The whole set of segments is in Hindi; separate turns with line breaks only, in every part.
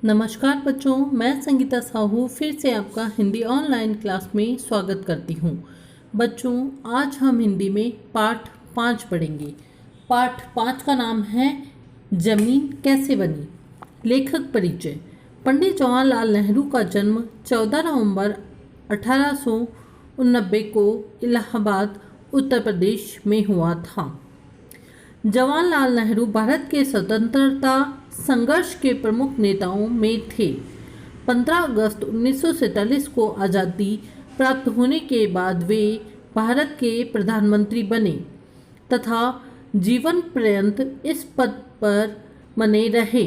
नमस्कार बच्चों, मैं संगीता साहू फिर से आपका हिंदी ऑनलाइन क्लास में स्वागत करती हूँ। बच्चों, आज हम हिंदी में पाठ 5 पढ़ेंगे। पाठ 5 का नाम है जमीन कैसे बनी। लेखक परिचय। पंडित जवाहरलाल नेहरू का जन्म 14 नवंबर 1889 को इलाहाबाद, उत्तर प्रदेश में हुआ था। जवाहरलाल नेहरू भारत के स्वतंत्रता संघर्ष के प्रमुख नेताओं में थे। 15 अगस्त 1947 को आज़ादी प्राप्त होने के बाद वे भारत के प्रधानमंत्री बने तथा जीवन पर्यंत इस पद पर बने रहे।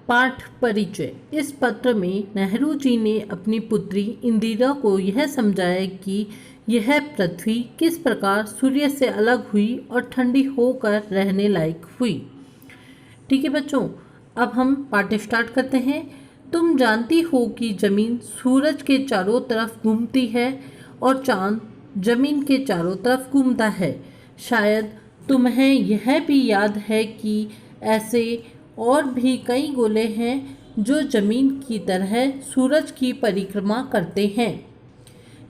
पाठ परिचय। इस पत्र में नेहरू जी ने अपनी पुत्री इंदिरा को यह समझाया कि यह पृथ्वी किस प्रकार सूर्य से अलग हुई और ठंडी होकर रहने लायक हुई। ठीक है बच्चों, अब हम पाठ स्टार्ट करते हैं। तुम जानती हो कि जमीन सूरज के चारों तरफ घूमती है और चांद जमीन के चारों तरफ घूमता है। शायद तुम्हें यह भी याद है कि ऐसे और भी कई गोले हैं जो जमीन की तरह सूरज की परिक्रमा करते हैं।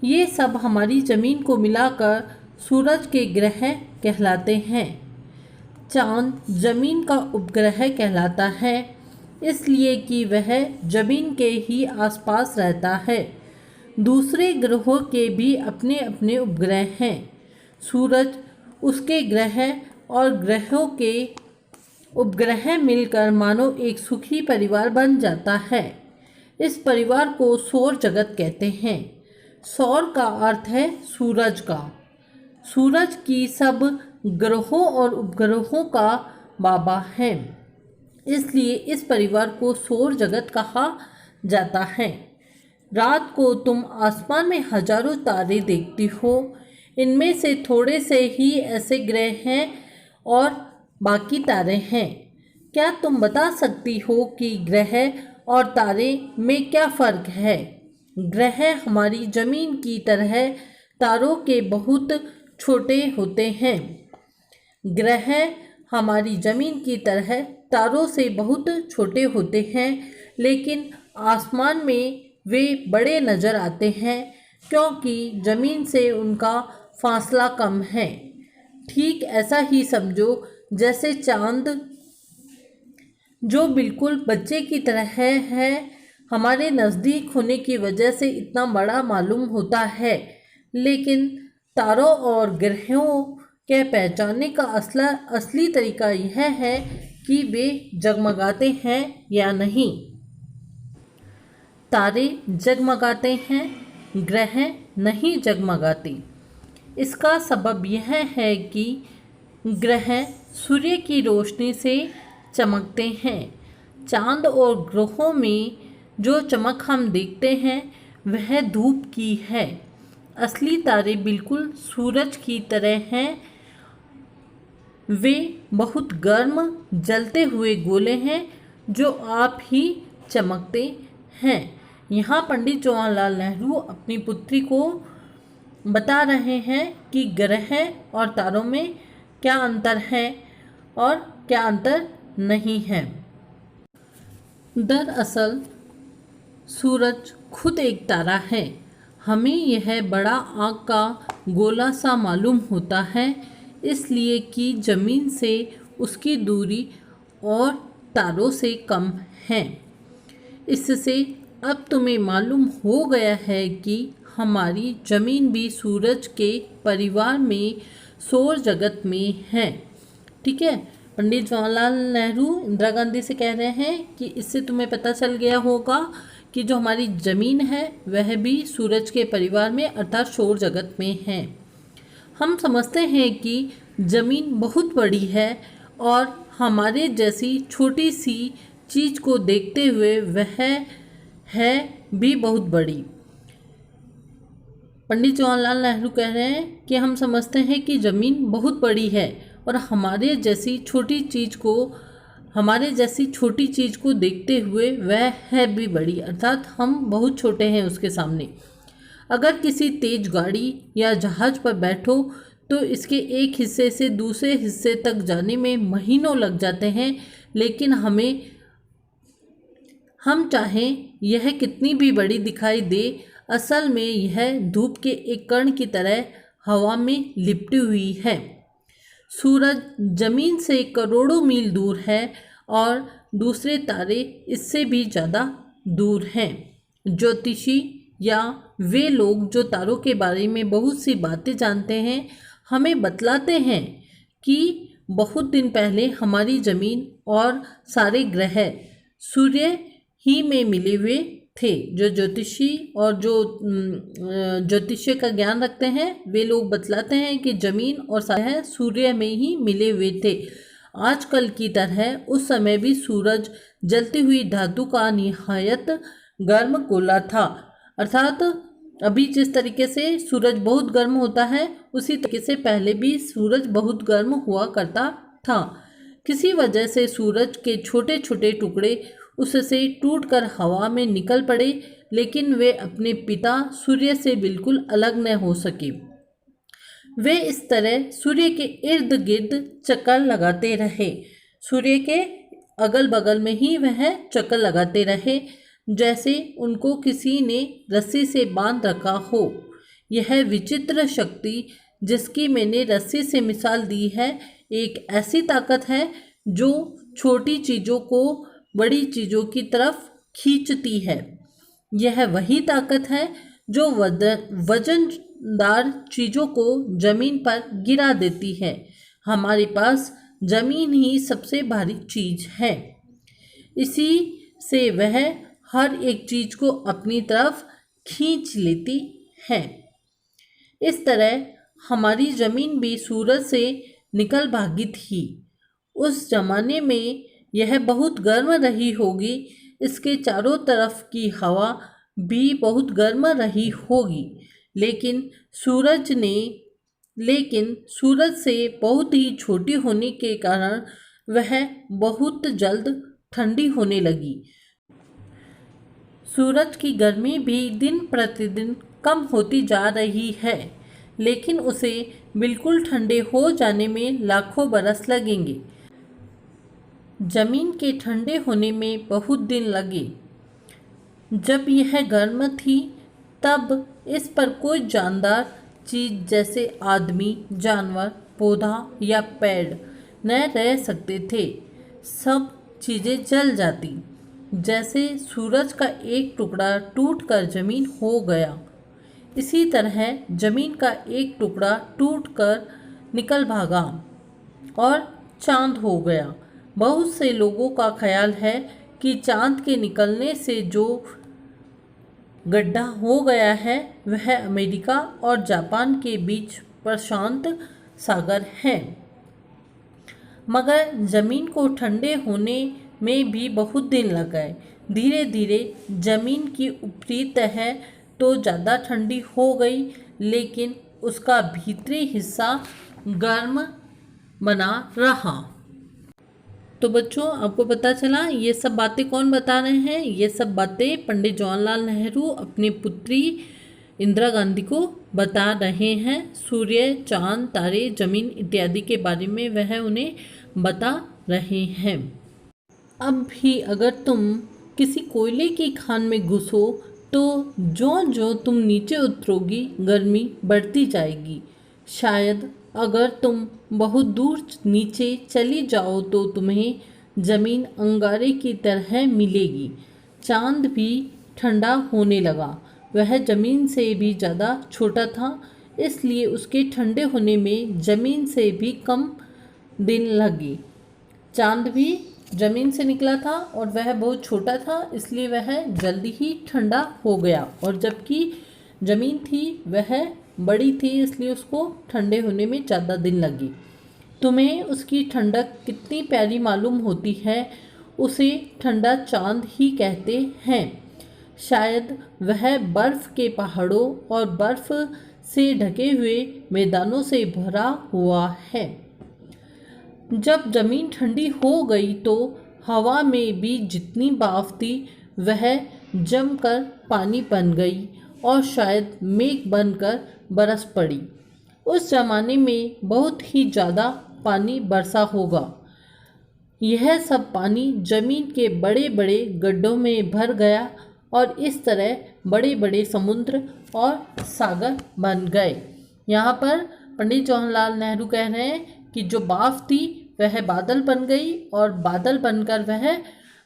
ये सब हमारी ज़मीन को मिलाकर सूरज के ग्रह कहलाते हैं। चाँद ज़मीन का उपग्रह कहलाता है, इसलिए कि वह ज़मीन के ही आसपास रहता है। दूसरे ग्रहों के भी अपने अपने उपग्रह हैं। सूरज, उसके ग्रह और ग्रहों के उपग्रह मिलकर मानो एक सुखी परिवार बन जाता है। इस परिवार को सौर जगत कहते हैं। सौर का अर्थ है सूरज का। सूरज की सब ग्रहों और उपग्रहों का बाबा है, इसलिए इस परिवार को सौर जगत कहा जाता है। रात को तुम आसमान में हजारों तारे देखती हो। इनमें से थोड़े से ही ऐसे ग्रह हैं और बाकी तारे हैं। क्या तुम बता सकती हो कि ग्रह और तारे में क्या फ़र्क है? ग्रह हमारी ज़मीन की तरह तारों के बहुत छोटे होते हैं। ग्रह हमारी ज़मीन की तरह तारों से बहुत छोटे होते हैं, लेकिन आसमान में वे बड़े नज़र आते हैं क्योंकि ज़मीन से उनका फासला कम है। ठीक ऐसा ही समझो जैसे चाँद, जो बिल्कुल बच्चे की तरह है, हमारे नज़दीक होने की वजह से इतना बड़ा मालूम होता है, लेकिन तारों और ग्रहों के पहचानने का असली तरीका यह है कि वे जगमगाते हैं या नहीं। तारे जगमगाते हैं, ग्रह नहीं जगमगाते। इसका सबब यह है कि ग्रह सूर्य की रोशनी से चमकते हैं। चाँद और ग्रहों में जो चमक हम देखते हैं वह धूप की है। असली तारे बिल्कुल सूरज की तरह हैं। वे बहुत गर्म जलते हुए गोले हैं जो आप ही चमकते हैं। यहाँ पंडित जवाहरलाल नेहरू अपनी पुत्री को बता रहे हैं कि ग्रह और तारों में क्या अंतर है और क्या अंतर नहीं है। दरअसल सूरज खुद एक तारा है। हमें यह बड़ा आग का गोला सा मालूम होता है, इसलिए कि ज़मीन से उसकी दूरी और तारों से कम है। इससे अब तुम्हें मालूम हो गया है कि हमारी ज़मीन भी सूरज के परिवार में सौर जगत में है। ठीक है, पंडित जवाहरलाल नेहरू इंदिरा गांधी से कह रहे हैं कि इससे तुम्हें पता चल गया होगा कि जो हमारी ज़मीन है वह भी सूरज के परिवार में अर्थात सौर जगत में है। हम समझते हैं कि ज़मीन बहुत बड़ी है और हमारे जैसी छोटी सी चीज़ को देखते हुए वह है भी बहुत बड़ी। पंडित जवाहरलाल नेहरू कह रहे हैं कि हम समझते हैं कि ज़मीन बहुत बड़ी है और हमारे जैसी छोटी चीज़ को देखते हुए वह है भी बड़ी, अर्थात हम बहुत छोटे हैं उसके सामने। अगर किसी तेज गाड़ी या जहाज़ पर बैठो तो इसके एक हिस्से से दूसरे हिस्से तक जाने में महीनों लग जाते हैं, लेकिन हम चाहें यह कितनी भी बड़ी दिखाई दे, असल में यह धूप के एक कण की तरह हवा में लिपटी हुई है। सूरज जमीन से करोड़ों मील दूर है और दूसरे तारे इससे भी ज़्यादा दूर हैं। ज्योतिषी या वे लोग जो तारों के बारे में बहुत सी बातें जानते हैं हमें बतलाते हैं कि बहुत दिन पहले हमारी ज़मीन और सारे ग्रह सूर्य ही में मिले हुए थे। जो ज्योतिषी और जो ज्योतिष्य का ज्ञान रखते हैं वे लोग बतलाते हैं कि ज़मीन और सारे सूर्य में ही मिले हुए थे। आजकल की तरह उस समय भी सूरज जलती हुई धातु का निहायत गर्म गोला था। अर्थात अभी जिस तरीके से सूरज बहुत गर्म होता है उसी तरीके से पहले भी सूरज बहुत गर्म हुआ करता था। किसी वजह से सूरज के छोटे छोटे टुकड़े उससे टूटकर हवा में निकल पड़े, लेकिन वे अपने पिता सूर्य से बिल्कुल अलग न हो सके। वे इस तरह सूर्य के इर्द गिर्द चक्कर लगाते रहे। सूर्य के अगल बगल में ही वह चक्कर लगाते रहे, जैसे उनको किसी ने रस्सी से बांध रखा हो। यह विचित्र शक्ति जिसकी मैंने रस्सी से मिसाल दी है एक ऐसी ताकत है जो छोटी चीज़ों को बड़ी चीज़ों की तरफ खींचती है। यह वही ताकत है जो वजनदार चीज़ों को ज़मीन पर गिरा देती है। हमारे पास ज़मीन ही सबसे भारी चीज़ है, इसी से वह हर एक चीज़ को अपनी तरफ खींच लेती है। इस तरह हमारी ज़मीन भी सूरज से निकल भागी थी। उस ज़माने में यह बहुत गर्म रही होगी, इसके चारों तरफ की हवा भी बहुत गर्म रही होगी, लेकिन सूरज से बहुत ही छोटी होने के कारण वह बहुत जल्द ठंडी होने लगी। सूरज की गर्मी भी दिन प्रतिदिन कम होती जा रही है, लेकिन उसे बिल्कुल ठंडे हो जाने में लाखों बरस लगेंगे। ज़मीन के ठंडे होने में बहुत दिन लगे। जब यह गर्म थी तब इस पर कोई जानदार चीज़ जैसे आदमी, जानवर, पौधा या पेड़ न रह सकते थे। सब चीज़ें जल जाती। जैसे सूरज का एक टुकड़ा टूटकर ज़मीन हो गया, इसी तरह ज़मीन का एक टुकड़ा टूटकर निकल भागा और चांद हो गया। बहुत से लोगों का ख्याल है कि चांद के निकलने से जो गड्ढा हो गया है वह अमेरिका और जापान के बीच प्रशांत सागर है। मगर ज़मीन को ठंडे होने में भी बहुत दिन लग गए। धीरे धीरे ज़मीन की ऊपरी तह तो ज़्यादा ठंडी हो गई, लेकिन उसका भीतरी हिस्सा गर्म बना रहा। तो बच्चों, आपको पता चला ये सब बातें कौन बता रहे हैं? ये सब बातें पंडित जवाहरलाल नेहरू अपनी पुत्री इंदिरा गांधी को बता रहे हैं। सूर्य, चांद, तारे, जमीन इत्यादि के बारे में वह उन्हें बता रहे हैं। अब भी अगर तुम किसी कोयले की खान में घुसो तो जो तुम नीचे उतरोगी गर्मी बढ़ती जाएगी। शायद अगर तुम बहुत दूर नीचे चली जाओ तो तुम्हें ज़मीन अंगारे की तरह मिलेगी। चांद भी ठंडा होने लगा। वह ज़मीन से भी ज़्यादा छोटा था, इसलिए उसके ठंडे होने में ज़मीन से भी कम दिन लगे। चांद भी ज़मीन से निकला था और वह बहुत छोटा था, इसलिए वह जल्दी ही ठंडा हो गया, और जबकि ज़मीन थी वह बड़ी थी, इसलिए उसको ठंडे होने में ज़्यादा दिन लगे। तुम्हें उसकी ठंडक कितनी प्यारी मालूम होती है, उसे ठंडा चांद ही कहते हैं। शायद वह बर्फ़ के पहाड़ों और बर्फ़ से ढके हुए मैदानों से भरा हुआ है। जब ज़मीन ठंडी हो गई तो हवा में भी जितनी भाप थी वह जमकर पानी बन गई और शायद मेघ बनकर बरस पड़ी। उस ज़माने में बहुत ही ज़्यादा पानी बरसा होगा। यह सब पानी जमीन के बड़े बड़े गड्ढों में भर गया और इस तरह बड़े बड़े समुद्र और सागर बन गए। यहाँ पर पंडित जवाहरलाल नेहरू कह रहे हैं कि जो भाप थी वह बादल बन गई और बादल बनकर वह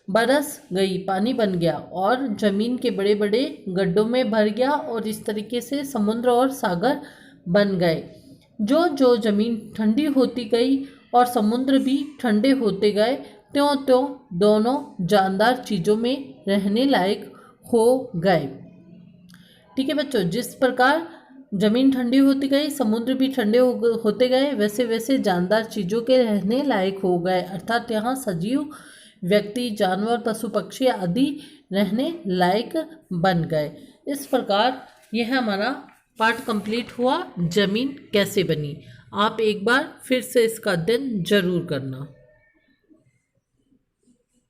बरस गई, पानी बन गया और ज़मीन के बड़े बड़े गड्ढों में भर गया और इस तरीके से समुद्र और सागर बन गए। जो जो ज़मीन ठंडी होती गई और समुद्र भी ठंडे होते गए, त्यों त्यों दोनों जानदार चीज़ों में रहने लायक हो गए। ठीक है बच्चों, जिस प्रकार ज़मीन ठंडी होती गई, समुद्र भी ठंडे होते गए, वैसे वैसे जानदार चीज़ों के रहने लायक हो गए। अर्थात यहाँ सजीव व्यक्ति, जानवर, पशु पक्षी आदि रहने लायक बन गए। इस प्रकार यह हमारा पार्ट कंप्लीट हुआ, ज़मीन कैसे बनी। आप एक बार फिर से इसका अध्ययन जरूर करना।